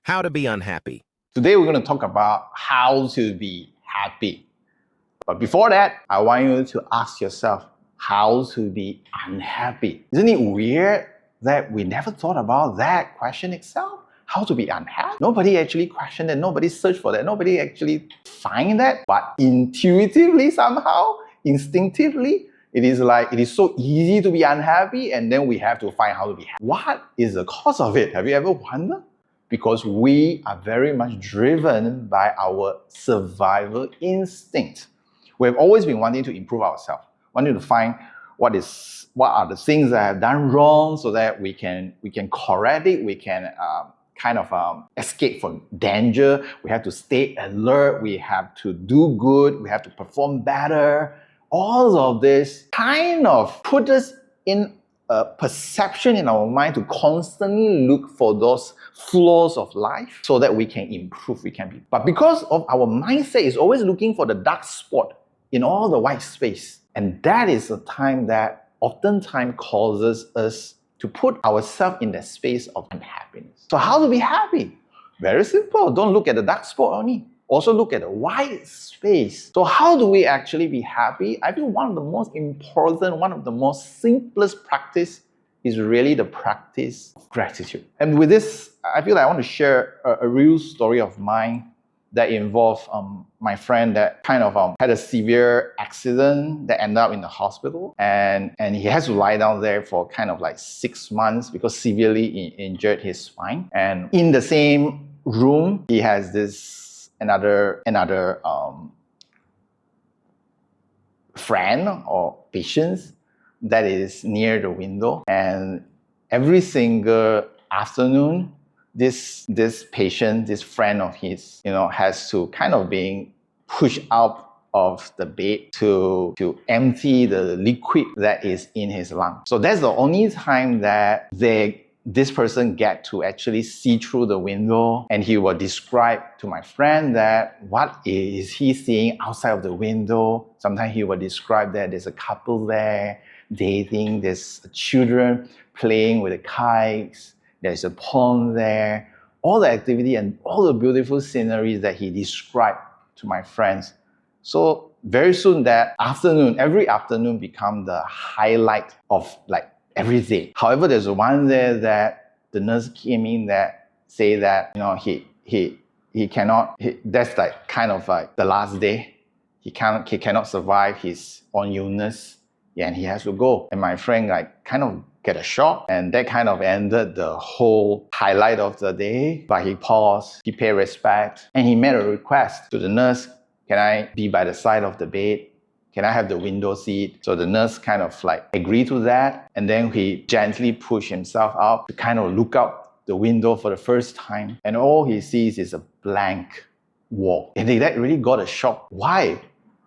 How to be unhappy. Today we're going to talk about how to be happy. But before that, I want you to ask yourself how to be unhappy. Isn't it weird that we never thought about that question itself? How to be unhappy? Nobody actually questioned it. Nobody searched for that. Nobody actually find that. But intuitively somehow, instinctively, it is so easy to be unhappy, and then we have to find how to be happy. What is the cause of it? Have you ever wondered? Because we are very much driven by our survival instinct. We've always been wanting to improve ourselves, wanting to find what are the things that have done wrong, so that we can correct it, we can escape from danger. We have to stay alert, we have to do good, we have to perform better. All of this kind of put us in a perception in our mind to constantly look for those flaws of life so that we can improve, we can be. But because of our mindset is always looking for the dark spot in all the white space, and that is a time that oftentimes causes us to put ourselves in that space of unhappiness. So how to be happy? Very simple. Don't look at the dark spot only. Also look at the white space. So how do we actually be happy? I think one of the most important, one of the most simplest practice is really the practice of gratitude. And with this, I feel like I want to share a real story of mine that involved my friend that had a severe accident that ended up in the hospital, and he has to lie down there for 6 months because severely injured his spine. And in the same room, he has another friend or patient that is near the window, and every single afternoon this patient, this friend of his, has to being pushed out of the bed to empty the liquid that is in his lung. So that's the only time that this person get to actually see through the window, and he will describe to my friend that what is he seeing outside of the window. Sometimes he will describe that there's a couple there dating, there's children playing with the kites, there's a pond there, all the activity and all the beautiful sceneries that he described to my friends. So very soon that afternoon, every afternoon become the highlight of every day. However, there's one there that the nurse came in that say that he cannot. That's the last day. He cannot survive his own illness, and he has to go. And my friend get a shock, and that ended the whole highlight of the day. But he paused, he paid respect, and he made a request to the nurse. Can I be by the side of the bed? Can I have the window seat? So the nurse agreed to that. And then he gently pushed himself out to look out the window for the first time. And all he sees is a blank wall. And that really got a shock. Why?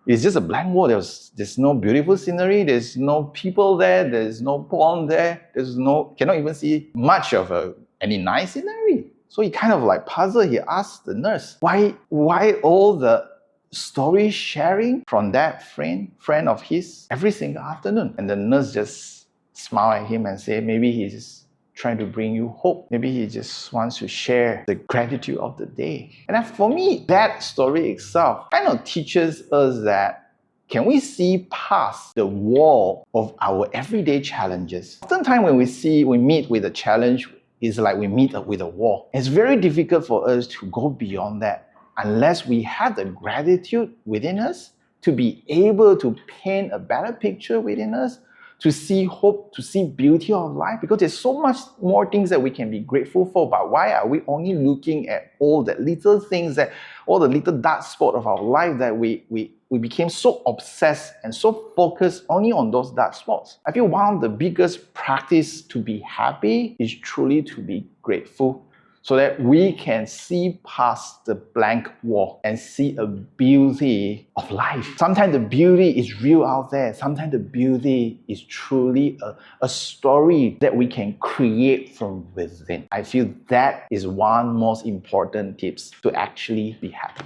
It's just a blank wall. There's no beautiful scenery. There's no people there. There's no pond there. Cannot even see much of any nice scenery. So he puzzled. He asked the nurse, why all the story sharing from that friend of his every single afternoon? And the nurse just smiled at him and said, maybe he's just trying to bring you hope. Maybe he just wants to share the gratitude of the day. And for me, that story itself teaches us that can we see past the wall of our everyday challenges? Oftentimes when we meet with a challenge, it's like we meet with a wall. It's very difficult for us to go beyond that unless we have the gratitude within us to be able to paint a better picture within us, to see hope, to see beauty of life, because there's so much more things that we can be grateful for. But why are we only looking at all the little things, all the little dark spot of our life, that we became so obsessed and so focused only on those dark spots? I feel one of the biggest practice to be happy is truly to be grateful, so that we can see past the blank wall and see a beauty of life. Sometimes the beauty is real out there. Sometimes the beauty is truly a story that we can create from within. I feel that is one most important tips to actually be happy.